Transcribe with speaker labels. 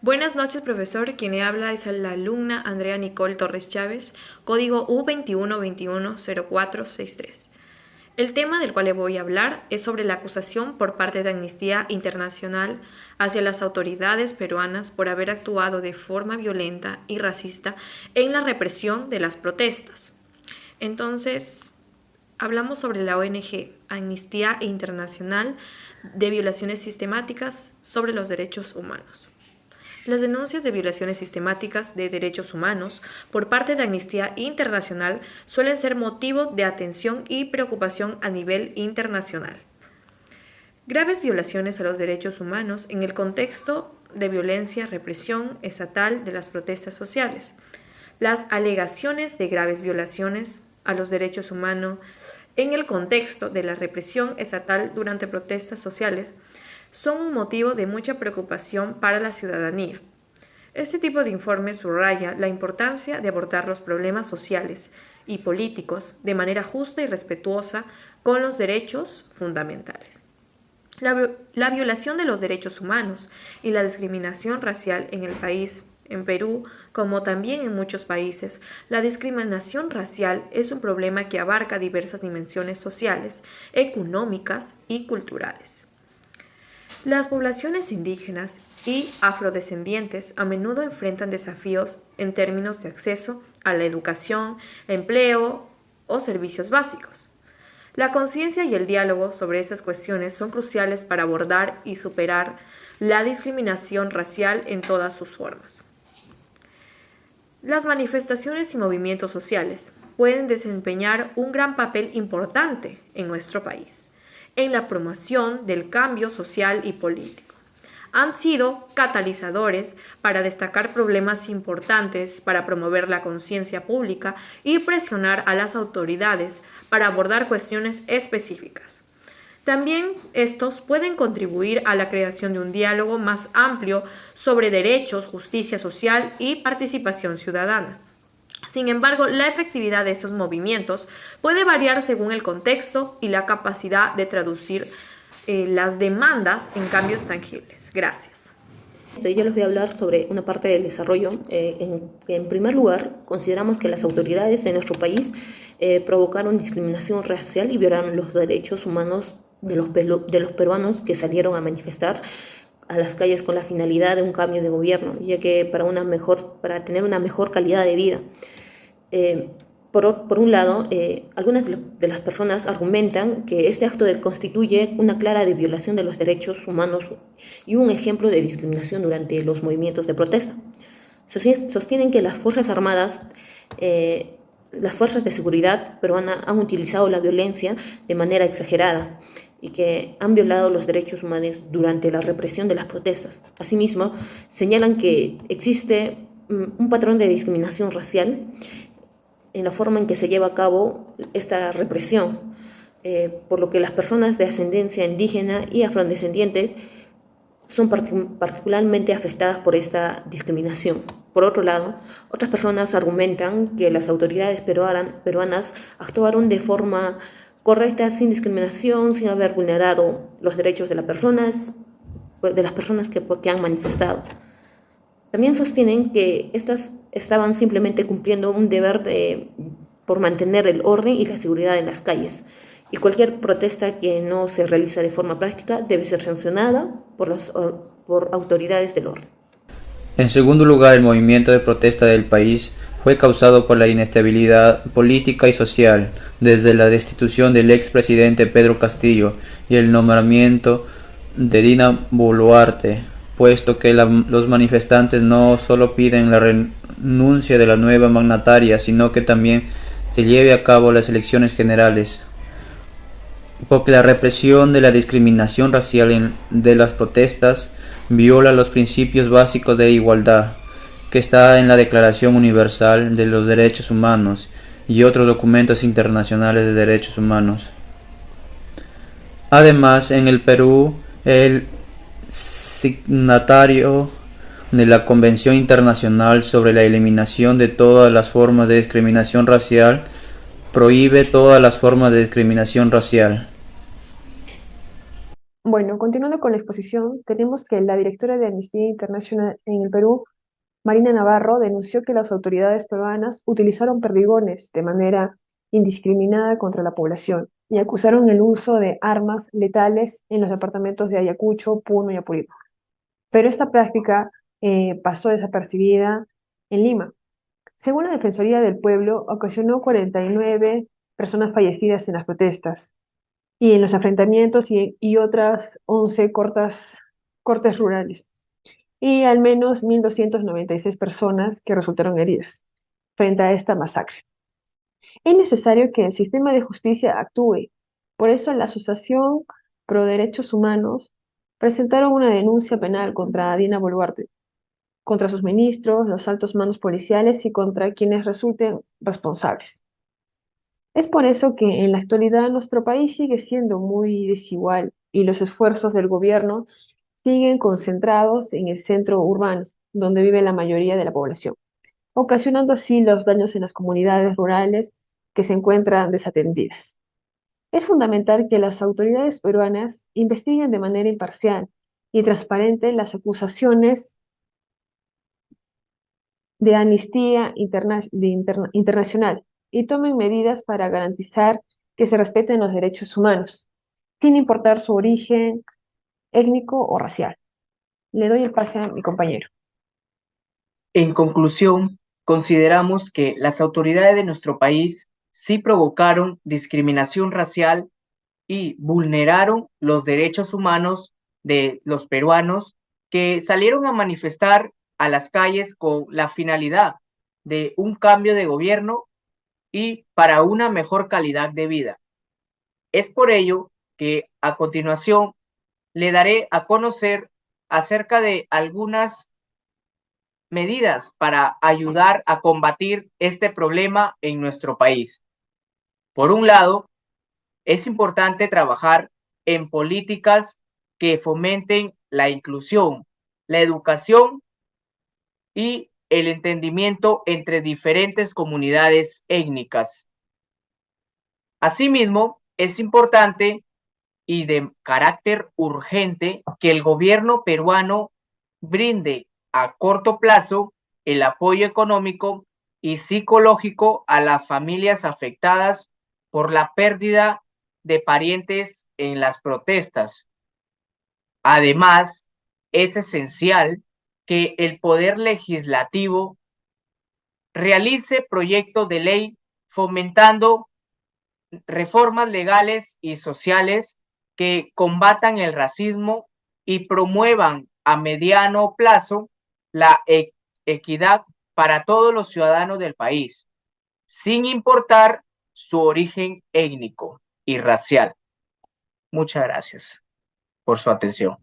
Speaker 1: Buenas noches, profesor. Quien le habla es la alumna Andrea Nicole Torres Chávez, código U21210463. El tema del cual le voy a hablar es sobre la acusación por parte de Amnistía Internacional hacia las autoridades peruanas por haber actuado de forma violenta y racista en la represión de las protestas. Entonces, hablamos sobre la ONG Amnistía Internacional de violaciones sistemáticas sobre los derechos humanos. Las denuncias de violaciones sistemáticas de derechos humanos por parte de Amnistía Internacional suelen ser motivo de atención y preocupación a nivel internacional. Graves violaciones a los derechos humanos en el contexto de violencia, represión estatal de las protestas sociales. Las alegaciones de graves violaciones a los derechos humanos en el contexto de la represión estatal durante protestas sociales son un motivo de mucha preocupación para la ciudadanía. Este tipo de informe subraya la importancia de abordar los problemas sociales y políticos de manera justa y respetuosa con los derechos fundamentales. La violación de los derechos humanos y la discriminación racial en el país, en Perú, como también en muchos países, la discriminación racial es un problema que abarca diversas dimensiones sociales, económicas y culturales. Las poblaciones indígenas y afrodescendientes a menudo enfrentan desafíos en términos de acceso a la educación, empleo o servicios básicos. La conciencia y el diálogo sobre esas cuestiones son cruciales para abordar y superar la discriminación racial en todas sus formas. Las manifestaciones y movimientos sociales pueden desempeñar un gran papel importante en nuestro país en la promoción del cambio social y político. Han sido catalizadores para destacar problemas importantes, para promover la conciencia pública y presionar a las autoridades para abordar cuestiones específicas. También estos pueden contribuir a la creación de un diálogo más amplio sobre derechos, justicia social y participación ciudadana. Sin embargo, la efectividad de estos movimientos puede variar según el contexto y la capacidad de traducir las demandas en cambios tangibles. Gracias.
Speaker 2: Yo les voy a hablar sobre una parte del desarrollo. En primer lugar, consideramos que las autoridades de nuestro país provocaron discriminación racial y violaron los derechos humanos de los peruanos que salieron a manifestar a las calles con la finalidad de un cambio de gobierno, ya que para tener una mejor calidad de vida. Por un lado, algunas de las personas argumentan que este acto constituye una clara violación de los derechos humanos y un ejemplo de discriminación durante los movimientos de protesta. Sostienen que las Fuerzas Armadas, las fuerzas de seguridad peruanas han utilizado la violencia de manera exagerada y que han violado los derechos humanos durante la represión de las protestas. Asimismo, señalan que existe un patrón de discriminación racial en la forma en que se lleva a cabo esta represión, por lo que las personas de ascendencia indígena y afrodescendientes son particularmente afectadas por esta discriminación. Por otro lado, otras personas argumentan que las autoridades peruanas actuaron de forma correcta, sin discriminación, sin haber vulnerado los derechos de las personas que han manifestado. También sostienen que estas estaban simplemente cumpliendo un deber por mantener el orden y la seguridad en las calles, y cualquier protesta que no se realiza de forma práctica debe ser sancionada por autoridades del orden.
Speaker 3: En segundo lugar, el movimiento de protesta del país fue causado por la inestabilidad política y social, desde la destitución del expresidente Pedro Castillo y el nombramiento de Dina Boluarte, puesto que los manifestantes no solo piden la renuncia de la nueva mandataria, sino que también se lleve a cabo las elecciones generales, porque la represión de la discriminación racial de las protestas viola los principios básicos de igualdad, que está en la Declaración Universal de los Derechos Humanos y otros documentos internacionales de derechos humanos. Además, en el Perú, el signatario de la Convención Internacional sobre la Eliminación de todas las formas de discriminación racial prohíbe todas las formas de discriminación racial.
Speaker 4: Bueno, continuando con la exposición, tenemos que la directora de Amnistía Internacional en el Perú, Marina Navarro, denunció que las autoridades peruanas utilizaron perdigones de manera indiscriminada contra la población y acusaron el uso de armas letales en los departamentos de Ayacucho, Puno y Apurímac. Pero esta práctica pasó desapercibida en Lima. Según la Defensoría del Pueblo, ocasionó 49 personas fallecidas en las protestas y en los enfrentamientos y otras 11 cortes rurales, y al menos 1.296 personas que resultaron heridas frente a esta masacre. Es necesario que el sistema de justicia actúe. Por eso la Asociación Pro Derechos Humanos presentaron una denuncia penal contra Dina Boluarte, contra sus ministros, los altos mandos policiales y contra quienes resulten responsables. Es por eso que en la actualidad nuestro país sigue siendo muy desigual y los esfuerzos del gobierno siguen concentrados en el centro urbano, donde vive la mayoría de la población, ocasionando así los daños en las comunidades rurales que se encuentran desatendidas. Es fundamental que las autoridades peruanas investiguen de manera imparcial y transparente las acusaciones de Amnistía Internacional y tomen medidas para garantizar que se respeten los derechos humanos, sin importar su origen étnico o racial. Le doy el pase a mi compañero.
Speaker 5: En conclusión, consideramos que las autoridades de nuestro país sí provocaron discriminación racial y vulneraron los derechos humanos de los peruanos que salieron a manifestar a las calles con la finalidad de un cambio de gobierno y para una mejor calidad de vida. Es por ello que a continuación le daré a conocer acerca de algunas medidas para ayudar a combatir este problema en nuestro país. Por un lado, es importante trabajar en políticas que fomenten la inclusión, la educación y el entendimiento entre diferentes comunidades étnicas. Asimismo, es importante y de carácter urgente que el gobierno peruano brinde a corto plazo el apoyo económico y psicológico a las familias afectadas por la pérdida de parientes en las protestas. Además, es esencial que el Poder Legislativo realice proyectos de ley fomentando reformas legales y sociales que combatan el racismo y promuevan a mediano plazo la equidad para todos los ciudadanos del país, sin importar su origen étnico y racial. Muchas gracias por su atención.